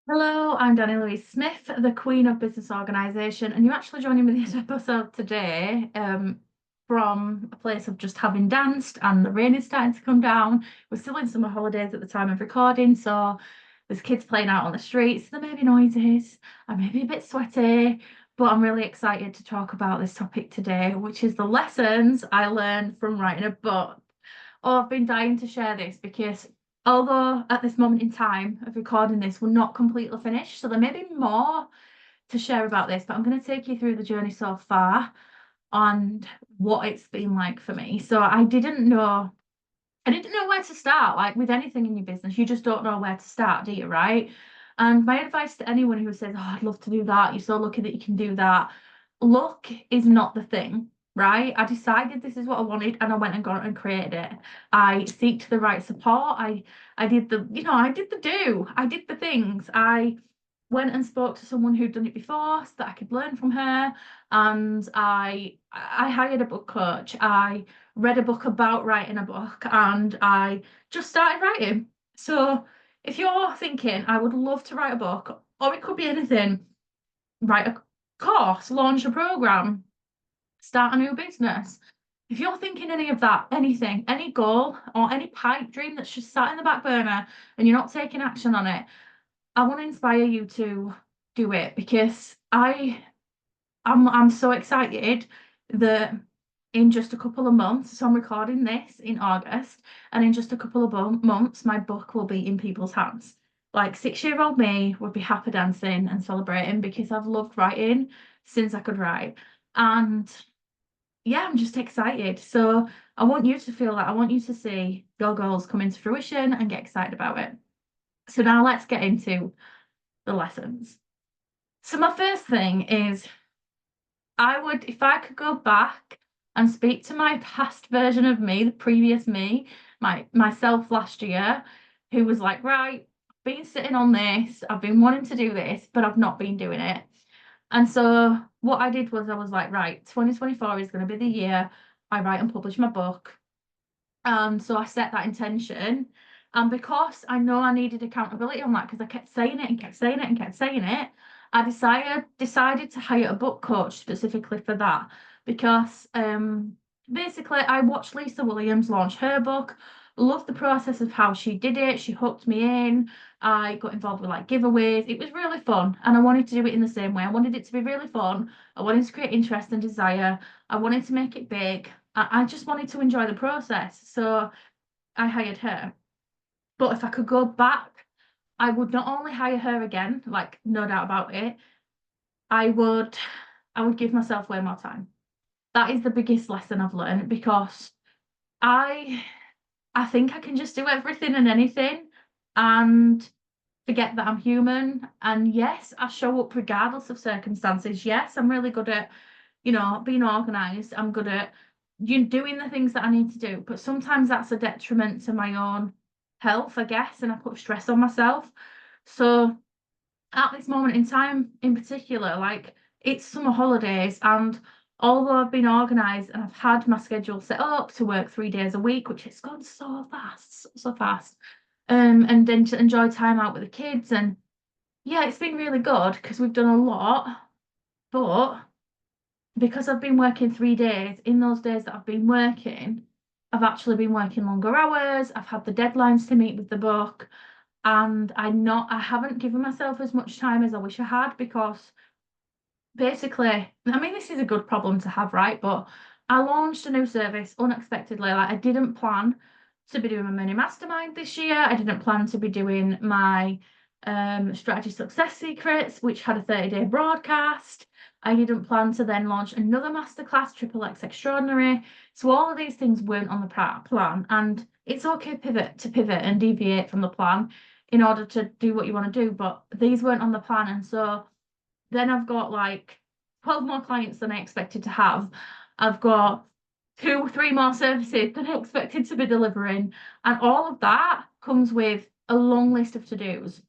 Hello, I'm Dani Louise Smith, the Queen of Business Organisation, and you're actually joining me this episode today from a place of just having danced, and the rain is starting to come down. We're still in summer holidays at the time of recording, so there's kids playing out on the streets. There may be noises, I may be a bit sweaty, but I'm really excited to talk about this topic today, which is the lessons I learned from writing a book. Oh, I've been dying to share this because although at this moment in time of recording this, we're not completely finished, so there may be more to share about this, but I'm going to take you through the journey so far and what it's been like for me. So I didn't know where to start. Like with anything in your business, you just don't know where to start, do you, right? And my advice to anyone who says, "Oh, I'd love to do that. You're so lucky that you can do that." Luck is not the thing, right? I decided this is what I wanted and I went and got it and created it. I seeked the right support. I did I did the do. I did the things. I went and spoke to someone who'd done it before so that I could learn from her. And I hired a book coach. I read a book about writing a book and I just started writing. So if you're thinking, I would love to write a book, or it could be anything, write a course, launch a program, start a new business. If you're thinking any of that, anything, any goal or any pipe dream that's just sat in the back burner and you're not taking action on it, I want to inspire you to do it because I'm so excited that in just a couple of months, so I'm recording this in August, and in just a couple of months, my book will be in people's hands. Like 6-year-old me would be happy dancing and celebrating because I've loved writing since I could write. And yeah, I'm just excited. So I want you to feel that. I want you to see your goals come into fruition and get excited about it. So now let's get into the lessons. So my first thing is I would, if I could go back and speak to my past version of me, the previous me, myself last year, who was like, right, I've been sitting on this, I've been wanting to do this, but I've not been doing it. And so what I did was I was like, right, 2024 is going to be the year I write and publish my book. And so I set that intention. And because I know I needed accountability on that, because I kept saying it and kept saying it and kept saying it, I decided to hire a book coach specifically for that. Because basically I watched Lisa Williams launch her book, loved the process of how she did it. She hooked me in. I got involved with like giveaways. It was really fun. And I wanted to do it in the same way. I wanted it to be really fun. I wanted to create interest and desire. I wanted to make it big. I just wanted to enjoy the process. So I hired her. But if I could go back, I would not only hire her again, like no doubt about it, I would I would give myself way more time. That is the biggest lesson I've learned because I I think I can just do everything and anything and forget that I'm human. And yes, I show up regardless of circumstances. Yes, I'm really good at being organized. I'm good at doing the things that I need to do. But sometimes that's a detriment to my own health, I guess, and I put stress on myself. So at this moment in time, in particular, like it's summer holidays, and although I've been organized and I've had my schedule set up to work 3 days a week, which has gone so fast, so fast, and then to enjoy time out with the kids, and yeah, it's been really good because we've done a lot, but because I've been working 3 days, in those days that I've been working, I've actually been working longer hours. I've had the deadlines to meet with the book, and I haven't given myself as much time as I wish I had because basically, I mean, this is a good problem to have, right? But I launched a new service unexpectedly. Like I didn't plan to be doing my mini mastermind this year. I didn't plan to be doing my strategy success secrets, which had a 30-day broadcast. I didn't plan to then launch another masterclass, Triple X Extraordinary. So all of these things weren't on the plan, and it's okay to pivot and deviate from the plan in order to do what you want to do. But these weren't on the plan, and so then I've got like 12 more clients than I expected to have. I've got 3 more services than I expected to be delivering. And all of that comes with a long list of to-dos,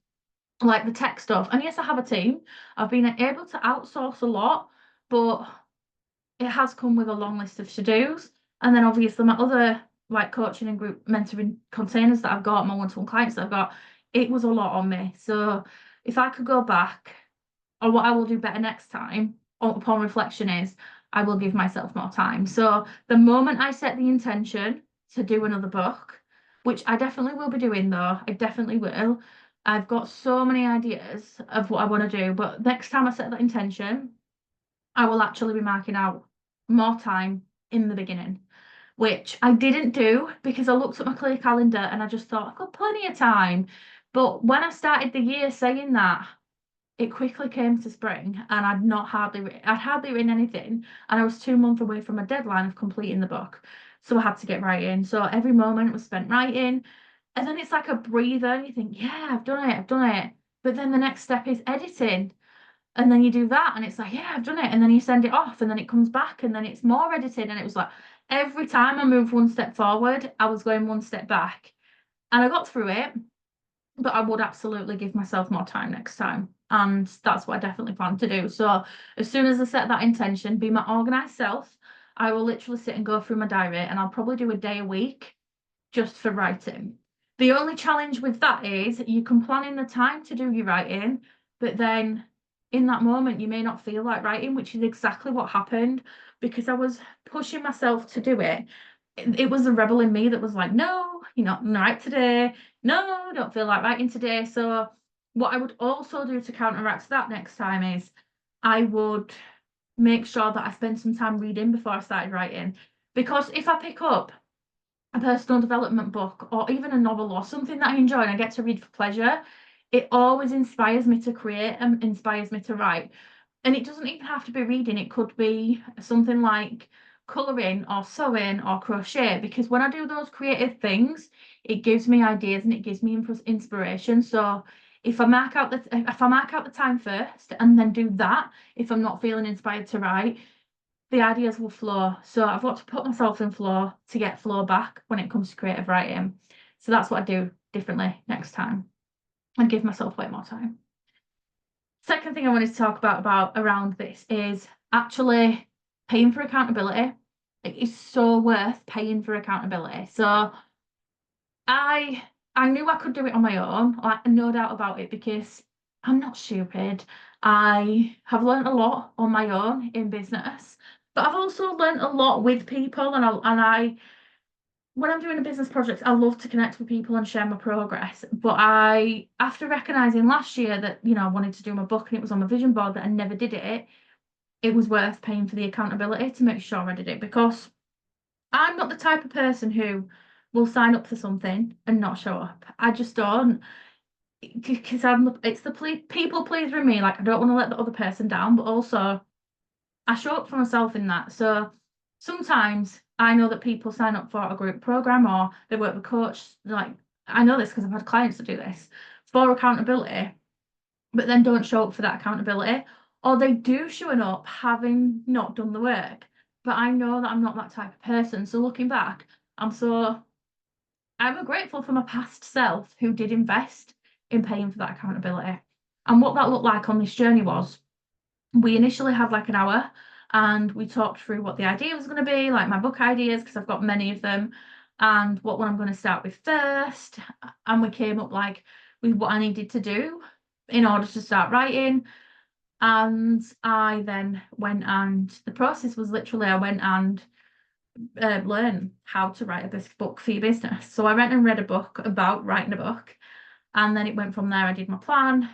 like the tech stuff. And yes, I have a team. I've been able to outsource a lot, but it has come with a long list of to-dos. And then obviously my other like coaching and group mentoring containers that I've got, my one-to-one clients that I've got, it was a lot on me. So if I could go back, or what I will do better next time, upon reflection, is I will give myself more time. So the moment I set the intention to do another book, which I definitely will be doing though, I definitely will. I've got so many ideas of what I want to do, but next time I set that intention, I will actually be marking out more time in the beginning, which I didn't do because I looked at my clear calendar and I just thought I've got plenty of time. But when I started the year saying that, it quickly came to spring and I'd hardly written anything, and I was 2 months away from a deadline of completing the book. So I had to get writing. So every moment was spent writing. And then it's like a breather and you think, yeah, I've done it. But then the next step is editing. And then you do that and it's like, yeah, I've done it. And then you send it off and then it comes back and then it's more editing. And it was like every time I moved one step forward, I was going one step back. And I got through it, but I would absolutely give myself more time next time. And that's what I definitely plan to do. So as soon as I set that intention, be my organized self, I will literally sit and go through my diary and I'll probably do a day a week just for writing. The only challenge with that is you can plan in the time to do your writing, but then in that moment you may not feel like writing, which is exactly what happened because I was pushing myself to do it. It was a rebel in me that was like, no, you're not gonna write today. No, I don't feel like writing today. So what I would also do to counteract that next time is I would make sure that I spend some time reading before I started writing. Because if I pick up a personal development book or even a novel or something that I enjoy and I get to read for pleasure, it always inspires me to create and inspires me to write. And it doesn't even have to be reading, it could be something like colouring or sewing or crochet, because when I do those creative things, it gives me ideas and it gives me inspiration. So if I mark out the time first and then do that, if I'm not feeling inspired to write, the ideas will flow. So I've got to put myself in flow to get flow back when it comes to creative writing. So that's what I do differently next time and give myself way more time. Second thing I wanted to talk about around this is actually paying for accountability. It is so worth paying for accountability. So I I knew I could do it on my own, like no doubt about it, because I'm not stupid. I have learned a lot on my own in business, but I've also learned a lot with people, and I when I'm doing a business project, I love to connect with people and share my progress. But after recognizing last year that, I wanted to do my book and it was on my vision board that I never did it, it was worth paying for the accountability to make sure I did it, because I'm not the type of person who will sign up for something and not show up. I just don't, because it's the people pleaser in me. Like, I don't want to let the other person down, but also I show up for myself in that. So sometimes I know that people sign up for a group program or they work with a coach. Like, I know this because I've had clients that do this for accountability, but then don't show up for that accountability, or they do showing up having not done the work. But I know that I'm not that type of person. So looking back, I'm grateful for my past self who did invest in paying for that accountability. And what that looked like on this journey was we initially had like an hour and we talked through what the idea was going to be, like my book ideas, because I've got many of them, and what one I'm going to start with first. And we came up like with what I needed to do in order to start writing. And I then went, and the process was literally I went and learn how to write a book for your business. So I went and read a book about writing a book, and then it went from there. I did my plan,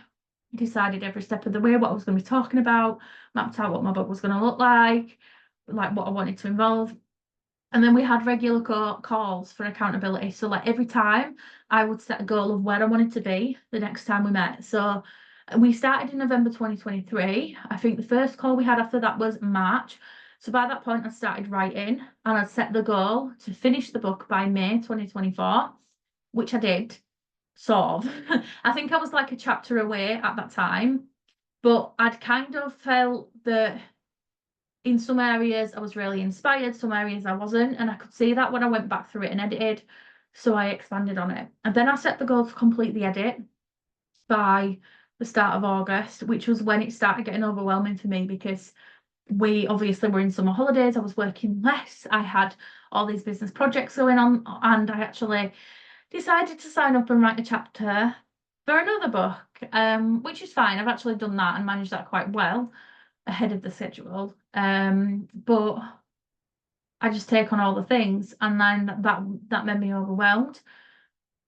decided every step of the way what I was going to be talking about, mapped out what my book was going to look like what I wanted to involve. And then we had regular calls for accountability. So like every time I would set a goal of where I wanted to be the next time we met. So we started in November 2023. I think the first call we had after that was March. So by that point, I started writing and I set the goal to finish the book by May 2024, which I did, sort of. I think I was like a chapter away at that time, but I'd kind of felt that in some areas I was really inspired, some areas I wasn't, and I could see that when I went back through it and edited. So I expanded on it. And then I set the goal to complete the edit by the start of August, which was when it started getting overwhelming for me because we obviously were in summer holidays. I was working less. I had all these business projects going on, and I actually decided to sign up and write a chapter for another book, which is fine. I've actually done that and managed that quite well ahead of the schedule. But I just take on all the things, and then that made me overwhelmed.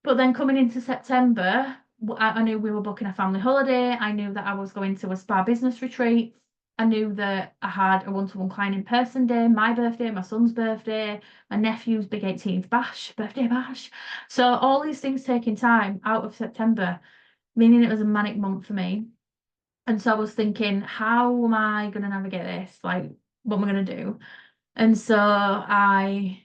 But then coming into September, I knew we were booking a family holiday. I knew that I was going to a spa business retreat. I knew that I had a one-to-one client in person day, my birthday, my son's birthday, my nephew's big 18th birthday bash. So all these things taking time out of September, meaning it was a manic month for me. And so I was thinking, how am I going to navigate this? Like, what am I going to do? And so I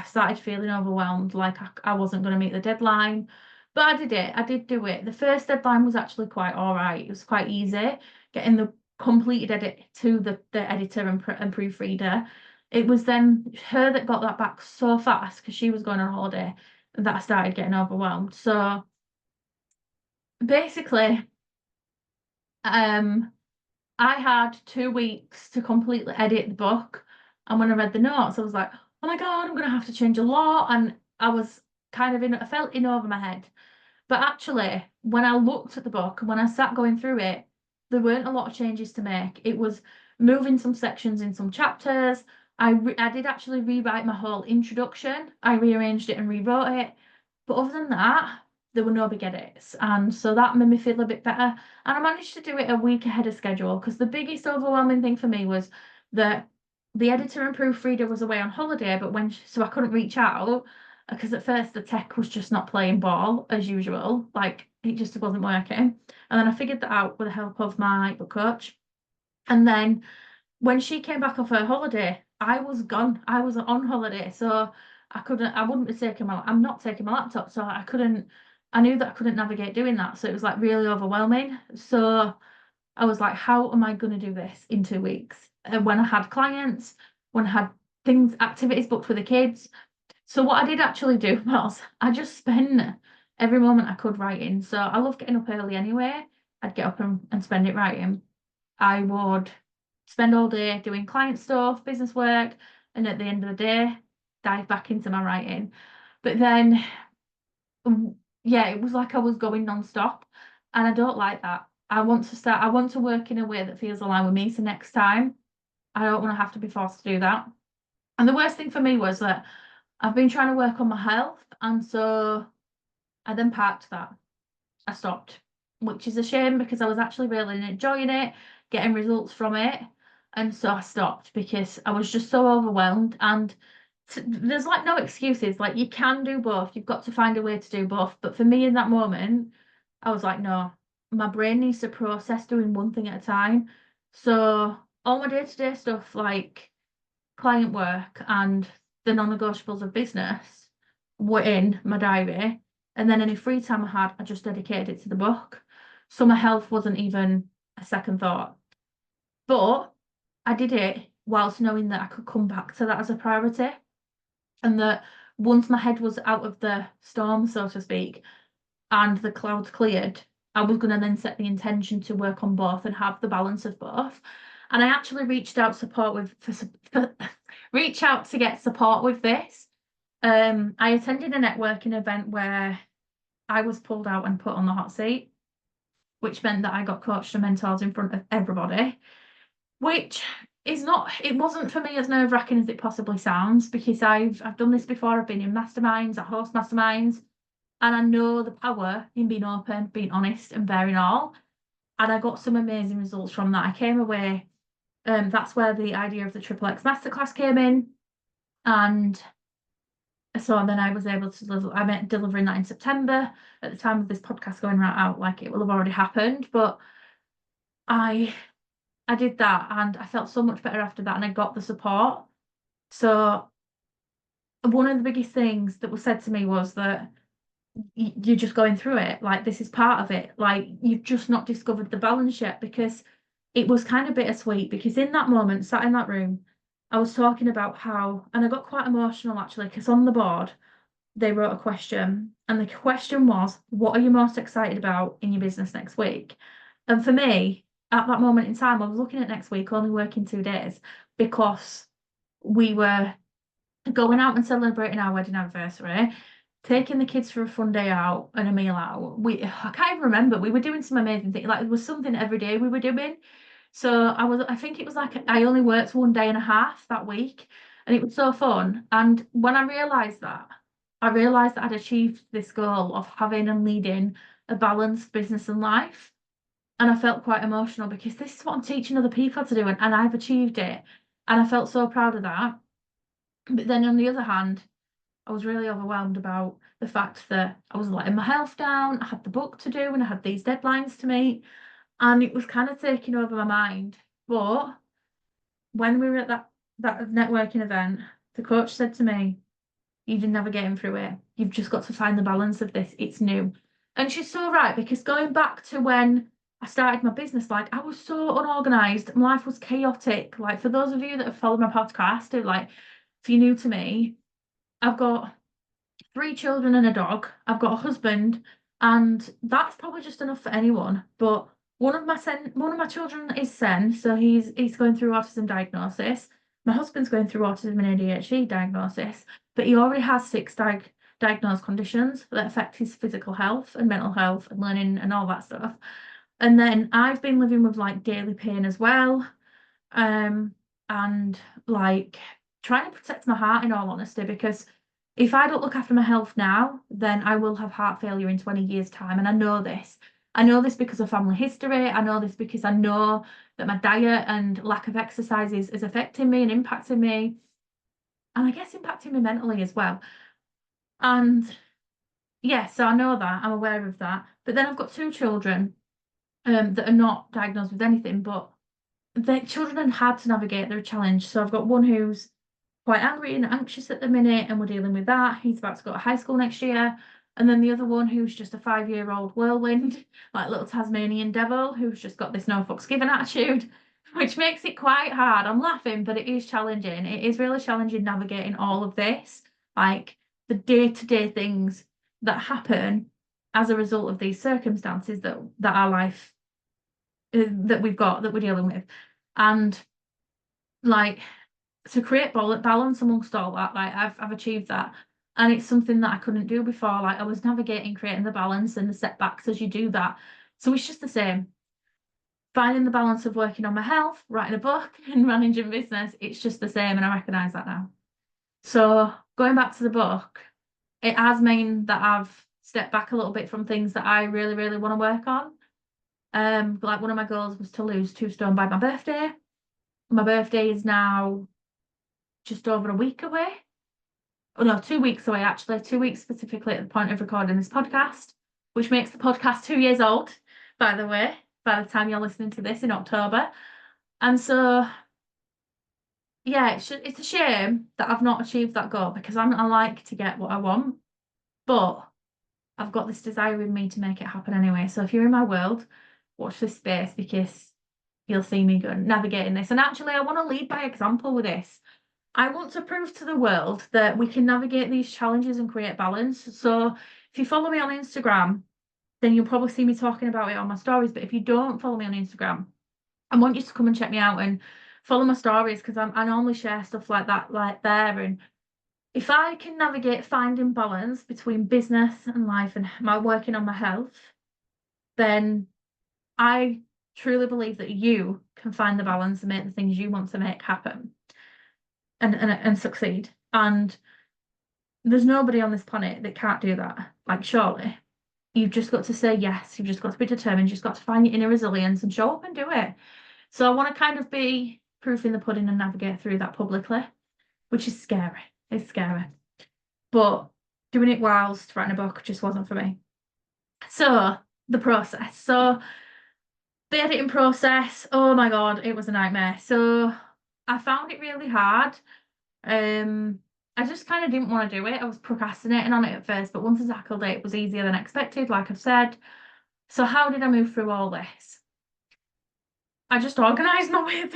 started feeling overwhelmed, like I wasn't going to meet the deadline. But I did it. I did do it. The first deadline was actually quite all right. It was quite easy getting the completed edit to the editor and proofreader. It was then her that got that back so fast because she was going on holiday that I started getting overwhelmed. So basically, um, I had 2 weeks to completely edit the book. And when I read the notes, I was like, oh my God, I'm going to have to change a lot. And I was I felt in over my head. But actually, when I looked at the book and when I sat going through it, there weren't a lot of changes to make. It was moving some sections in some chapters. I did actually rewrite my whole introduction. I rearranged it and rewrote it. But other than that, there were no big edits. And so that made me feel a bit better. And I managed to do it a week ahead of schedule because the biggest overwhelming thing for me was that the editor and proofreader was away on holiday, but so I couldn't reach out because at first the tech was just not playing ball as usual. Like it just wasn't working. And then I figured that out with the help of my book coach. And then when she came back off her holiday, I was gone. I was on holiday. So I wouldn't be I'm not taking my laptop. So I knew that I couldn't navigate doing that. So it was like really overwhelming. So I was like, how am I going to do this in 2 weeks? When I had clients, when I had activities booked with the kids. So what I did actually do was I just spent every moment I could writing. So I love getting up early anyway. I'd get up and spend it writing. I would spend all day doing client stuff, business work, and at the end of the day, dive back into my writing. But then, yeah, it was like I was going non-stop, and I don't like that. I want to work in a way that feels aligned with me. So next time, I don't want to have to be forced to do that. And the worst thing for me was that I've been trying to work on my health, and so I then parked that. I stopped, which is a shame because I was actually really enjoying it, getting results from it. And so I stopped because I was just so overwhelmed. And there's like no excuses. Like you can do both. You've got to find a way to do both. But for me in that moment, I was like, no, my brain needs to process doing one thing at a time. So all my day-to-day stuff, like client work and the non-negotiables of business, were in my diary. And then any free time I had, I just dedicated it to the book. So my health wasn't even a second thought. But I did it whilst knowing that I could come back to that as a priority. And that once my head was out of the storm, so to speak, and the clouds cleared, I was going to then set the intention to work on both and have the balance of both. And I actually reached out support with for reach out to get support with this. I attended a networking event where I was pulled out and put on the hot seat, which meant that I got coached and mentored in front of everybody, which is not, it wasn't for me as nerve-wracking as it possibly sounds because I've done this before. I've been in masterminds, I host masterminds, and I know the power in being open, being honest, and bearing all. And I got some amazing results from that. I came away, that's where the idea of the Triple X Masterclass came in. And so then I was able to I meant delivering that in September. At the time of this podcast going right out, like it will have already happened. But I I did that and I felt so much better after that and I got the support. So one of the biggest things that was said to me was that you're just going through it. Like this is part of it. Like you've just not discovered the balance yet because it was kind of bittersweet because in that moment, sat in that room, I was talking about how, and I got quite emotional actually, because on the board, they wrote a question, and the question was, what are you most excited about in your business next week? And for me, at that moment in time, I was looking at next week, only working 2 days, because we were going out and celebrating our wedding anniversary. taking the kids for a fun day out and a meal out. I can't even remember. We were doing some amazing things. Like there was something every day we were doing. So I think it was like I only worked 1.5 days that week, and it was so fun. And when I realized that I'd achieved this goal of having and leading a balanced business and life. And I felt quite emotional because this is what I'm teaching other people to do, and I've achieved it. And I felt so proud of that. But then on the other hand, I was really overwhelmed about the fact that I was letting my health down. I had the book to do and I had these deadlines to meet, and it was kind of taking over my mind. But when we were at that networking event, the coach said to me, "You've been navigating through it. You've just got to find the balance of this. It's new." And she's so right, because going back to when I started my business, like I was so unorganized. My life was chaotic. Like for those of you that have followed my podcast, or like if you're new to me, I've got 3 children and a dog. I've got a husband, and that's probably just enough for anyone. But one of my children is Sen, so he's going through autism diagnosis. My husband's going through autism and ADHD diagnosis, but he already has 6 diagnosed conditions that affect his physical health and mental health and learning and all that stuff. And then I've been living with like daily pain as well, and like trying to protect my heart in all honesty, because if I don't look after my health now, then I will have heart failure in 20 years' time. And I know this. I know this because of family history. I know this because I know that my diet and lack of exercise is affecting me and impacting me. And I guess impacting me mentally as well. And yeah, so I know that. I'm aware of that. But then I've got 2 children that are not diagnosed with anything, but the children are hard to navigate. They're a challenge. So I've got one who's quite angry and anxious at the minute, and we're dealing with that. He's about to go to high school next year. And then the other one who's just a 5-year-old whirlwind, like little Tasmanian devil, who's just got this no fucks given attitude, which makes it quite hard. I'm laughing, but it is challenging. It is really challenging navigating all of this, like the day-to-day things that happen as a result of these circumstances that our life that we've got that we're dealing with. And like to create balance amongst all that, like I've achieved that. And it's something that I couldn't do before. Like I was navigating creating the balance and the setbacks as you do that. So it's just the same. Finding the balance of working on my health, writing a book, and managing business, it's just the same. And I recognize that now. So going back to the book, it has meant that I've stepped back a little bit from things that I really, really want to work on. Like one of my goals was to lose 2 stone by my birthday. My birthday is now just over a week away. Oh no, 2 weeks away actually. 2 weeks specifically at the point of recording this podcast, which makes the podcast 2 years old, by the way, by the time you're listening to this in October. And so yeah, it's a shame that I've not achieved that goal, because I like to get what I want, but I've got this desire in me to make it happen anyway. So if you're in my world, watch this space, because you'll see me go navigating this. And actually, I want to lead by example with this. I want to prove to the world that we can navigate these challenges and create balance. So if you follow me on Instagram, then you'll probably see me talking about it on my stories. But if you don't follow me on Instagram, I want you to come and check me out and follow my stories, because I normally share stuff like that, like there. And if I can navigate finding balance between business and life and my working on my health, then I truly believe that you can find the balance and make the things you want to make happen and succeed. And there's nobody on this planet that can't do that. Like, surely. You've just got to say yes. You've just got to be determined. You've just got to find your inner resilience and show up and do it. So I want to kind of be proof in the pudding and navigate through that publicly, which is scary. It's scary. But doing it whilst writing a book just wasn't for me. So the process. So the editing process, oh my God, it was a nightmare. So I found it really hard. I just kind of didn't want to do it. I was procrastinating on it at first, but once I tackled it, it was easier than expected, like I've said. So how did I move through all this? I just organised my way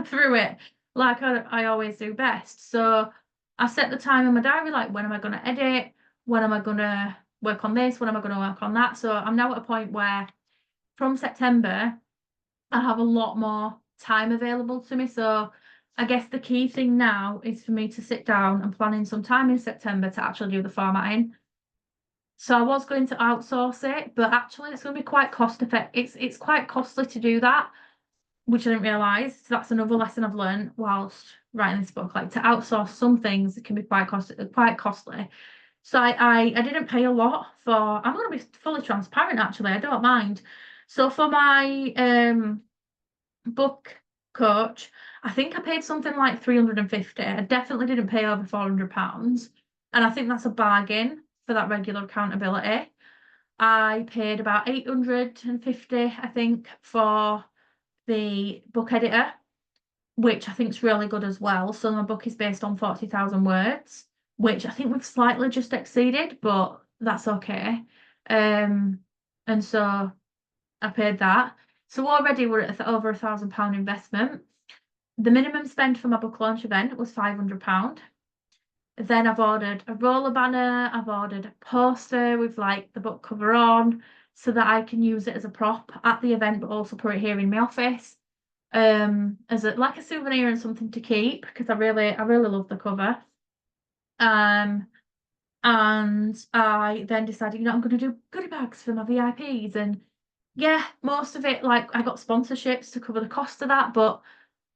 through it, like I always do best. So I set the time in my diary, like when am I going to edit? When am I going to work on this? When am I going to work on that? So I'm now at a point where from September, I have a lot more time available to me. So I guess the key thing now is for me to sit down and plan in some time in September to actually do the formatting. So I was going to outsource it, but actually it's going to be quite cost effective. It's quite costly to do that, which I didn't realise. So that's another lesson I've learned whilst writing this book. Like to outsource some things it can be quite costly. So I didn't pay a lot for. I'm going to be fully transparent. Actually, I don't mind. So for my book coach, I think I paid something like 350. I definitely didn't pay over £400, and I think that's a bargain for that regular accountability. I paid about 850, I think, for the book editor, which I think is really good as well. So my book is based on 40,000 words, which I think we've slightly just exceeded, but that's okay. And so I paid that. So already we're at over £1,000 investment. The minimum spend for my book launch event was £500. Then I've ordered a roller banner, I've ordered a poster with like the book cover on so that I can use it as a prop at the event, but also put it here in my office. As a like a souvenir and something to keep because I really love the cover. Um and I then decided, I'm gonna do goodie bags for my VIPs, and yeah, most of it, like I got sponsorships to cover the cost of that, but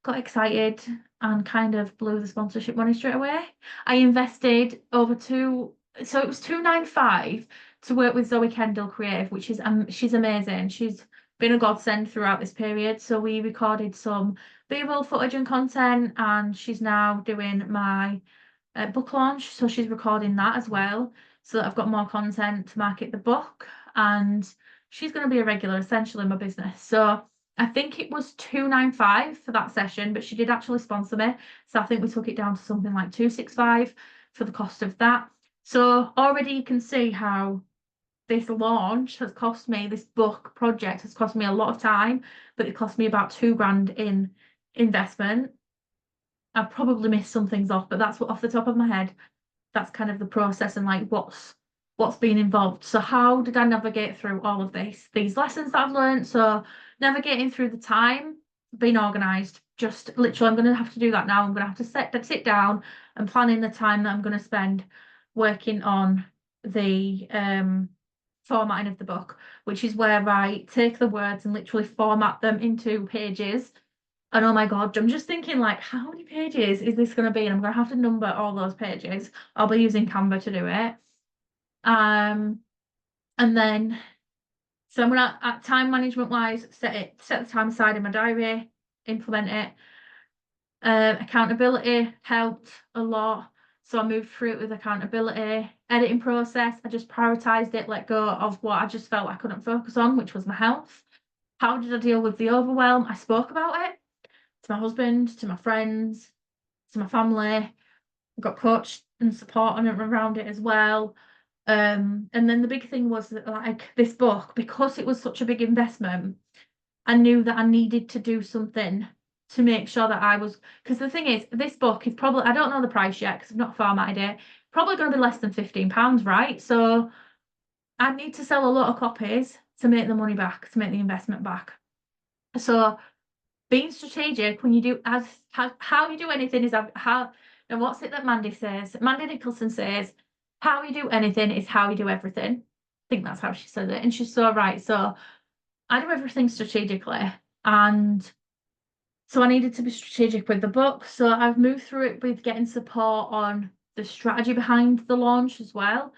got excited and kind of blew the sponsorship money straight away. I invested so it was 295 to work with Zoe Kendall Creative, which is she's amazing. She's been a godsend throughout this period. So we recorded some B-roll footage and content, and she's now doing my book launch. So she's recording that as well, so that I've got more content to market the book. And she's going to be a regular essentially in my business. So I think it was 295 for that session, but she did actually sponsor me. So I think we took it down to something like 265 for the cost of that. So already you can see how this launch has cost me, this book project has cost me a lot of time, but it cost me about 2 grand in investment. I've probably missed some things off, but that's what off the top of my head, that's kind of the process and like what's been involved. So how did I navigate through all of these lessons that I've learned? So navigating through the time, being organized, just literally I'm going to have to do that now. I'm going to have to sit down and plan in the time that I'm going to spend working on the formatting of the book, which is where I take the words and literally format them into pages. And oh my God, I'm just thinking like, how many pages is this going to be? And I'm going to have to number all those pages. I'll be using Canva to do it. And then, so I'm gonna, at time management wise, set the time aside in my diary, implement it. Accountability helped a lot. So I moved through it with accountability. Editing process, I just prioritized it, let go of what I just felt I couldn't focus on, which was my health. How did I deal with the overwhelm? I spoke about it to my husband, to my friends, to my family. Got coach and support on it around it as well. And then the big thing was that like this book, because it was such a big investment, I knew that I needed to do something to make sure that I was, because the thing is, this book is probably, I don't know the price yet because I've not formatted it, probably going to be less than £15, right? So I need to sell a lot of copies to make the money back, to make the investment back. So being strategic when you do as how you do anything is how, and what's it that Mandy says? Mandy Nicholson says, how you do anything is how you do everything. I think that's how she says it, and she's so right. So I do everything strategically, and so I needed to be strategic with the book. So I've moved through it with getting support on the strategy behind the launch as well.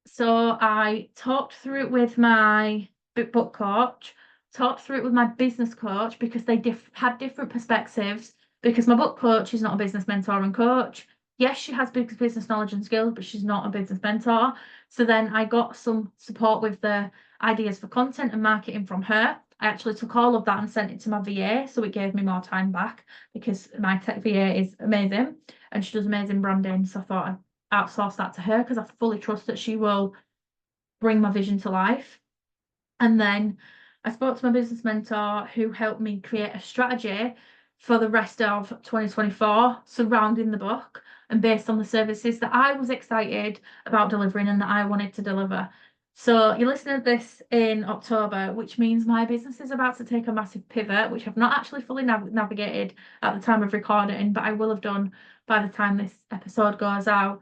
So I talked through it with my book coach, talked through it with my business coach because they had different perspectives. Because my book coach is not a business mentor and coach. Yes, she has big business knowledge and skills, but she's not a business mentor. So then I got some support with the ideas for content and marketing from her. I actually took all of that and sent it to my VA, so it gave me more time back because my tech VA is amazing and she does amazing branding. So I thought I'd outsource that to her because I fully trust that she will bring my vision to life. And then I spoke to my business mentor who helped me create a strategy for the rest of 2024 surrounding the book and based on the services that I was excited about delivering and that I wanted to deliver. So you're listening to this in October, which means my business is about to take a massive pivot, which I've not actually fully navigated at the time of recording, but I will have done by the time this episode goes out.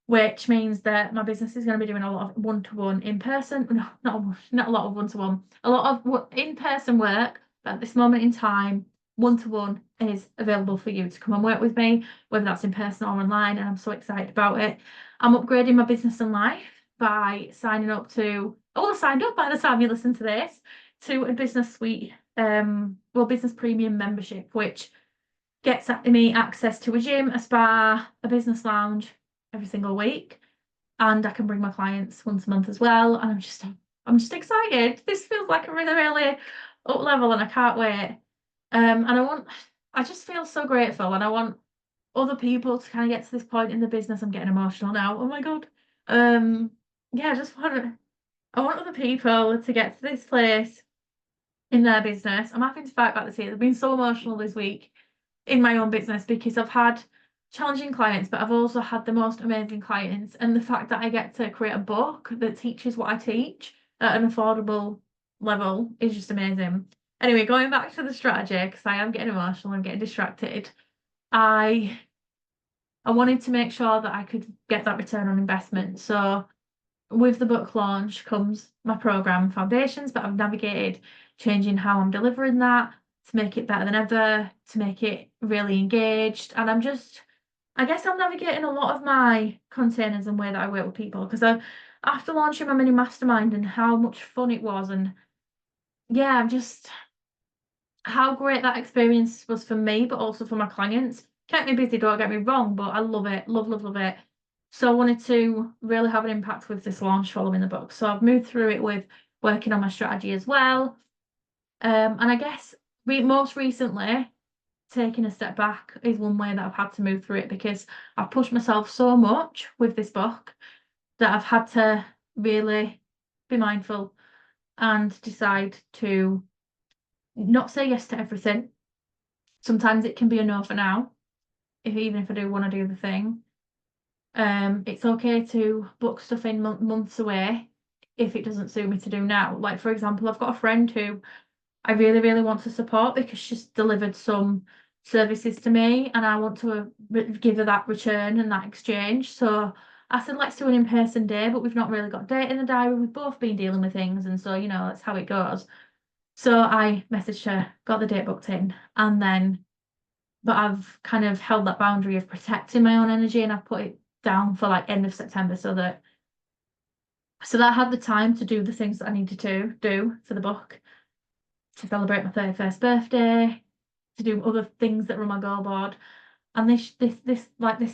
which means that my business is going to be doing a lot of one-to-one in person. No, not a lot of one-to-one, a lot of in-person work. But at this moment in time, one-to-one is available for you to come and work with me, whether that's in person or online. And I'm so excited about it. I'm upgrading my business and life by signing up to, I will have signed up by the time you listen to this, to a business suite, business premium membership, which gets me access to a gym, a spa, a business lounge every single week, and I can bring my clients once a month as well. And I'm just excited. This feels like a really, really up level, and I can't wait. And I just feel so grateful, and I want other people to kind of get to this point in the business. I'm getting emotional now. Oh my God. Yeah, I want other people to get to this place in their business. I'm having to fight back the tears. I've been so emotional this week in my own business because I've had challenging clients, but I've also had the most amazing clients. And the fact that I get to create a book that teaches what I teach at an affordable level is just amazing. Anyway, going back to the strategy, because I am getting emotional and getting distracted. I wanted to make sure that I could get that return on investment. So with the book launch comes my program Foundations, but I've navigated changing how I'm delivering that to make it better than ever, to make it really engaged. And I guess I'm navigating a lot of my containers and way that I work with people, because after launching my mini mastermind and how much fun it was, and yeah, I'm just how great that experience was for me, but also for my clients. Kept me busy, don't get me wrong, but I love it. Love, love, love it. So I wanted to really have an impact with this launch following the book. So I've moved through it with working on my strategy as well. And I guess most recently, taking a step back is one way that I've had to move through it, because I've pushed myself so much with this book that I've had to really be mindful and decide to not say yes to everything. Sometimes it can be a no for now, even if I do want to do the thing. It's okay to book stuff in months away if it doesn't suit me to do now. Like, for example, I've got a friend who I really, really want to support because she's delivered some services to me, and I want to give her that return and that exchange. So I said, let's do an in-person day, but we've not really got a date in the diary. We've both been dealing with things, and so, that's how it goes. So I messaged her, got the date booked in, and then, but I've kind of held that boundary of protecting my own energy, and I've put it down for like end of September so that I had the time to do the things that I needed to do for the book, to celebrate my 31st birthday, to do other things that were on my goal board. And this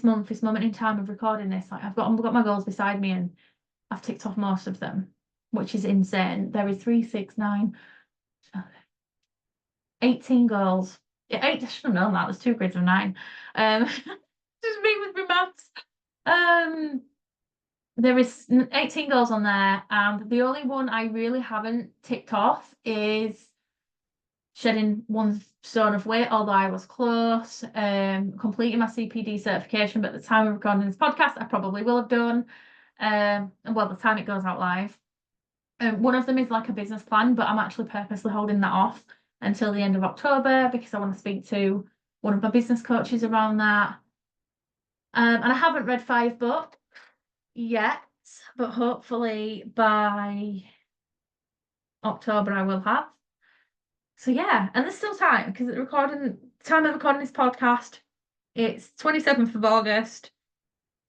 month, this moment in time of recording this, like I've got my goals beside me, and I've ticked off most of them, which is insane. There is 3, 6, 9, 18 goals. Yeah, eight, I should have known that. There's 2 grids of 9. Just me with my maths. There is 18 goals on there, and the only one I really haven't ticked off is shedding 1 stone of weight, although I was close. Completing my CPD certification, but at the time of recording this podcast, I probably will have done. Well, the time it goes out live. One of them is like a business plan, but I'm actually purposely holding that off until the end of October because I want to speak to one of my business coaches around that. And I haven't read 5 books yet, but hopefully by October I will have. So yeah, and there's still time because time of recording this podcast, it's 27th of August.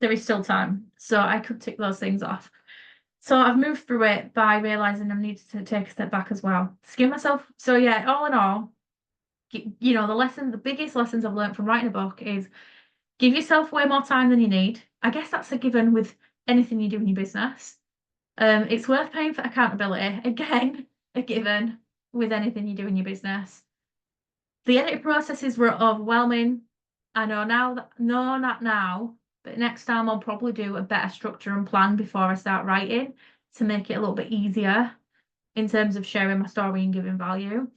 There is still time, so I could tick those things off. So I've moved through it by realizing I needed to take a step back as well to give myself. So yeah, all in all, the biggest lessons I've learned from writing a book is give yourself way more time than you need. I guess that's a given with anything you do in your business. It's worth paying for accountability. Again, a given with anything you do in your business. The edit processes were overwhelming. I know not now, but next time I'll probably do a better structure and plan before I start writing to make it a little bit easier in terms of sharing my story and giving value.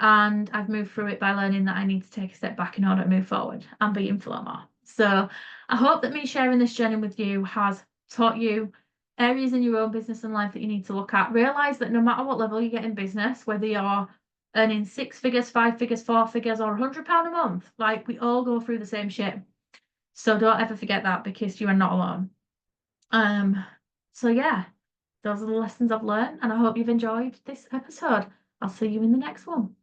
And I've moved through it by learning that I need to take a step back in order to move forward and be in flow more. So I hope that me sharing this journey with you has taught you areas in your own business and life that you need to look at. Realize that no matter what level you get in business, whether you're earning 6 figures, 5 figures, 4 figures, or £100 a month, like we all go through the same shit. So don't ever forget that, because you are not alone. Um, so yeah, those are the lessons I've learned, and I hope you've enjoyed this episode. I'll see you in the next one.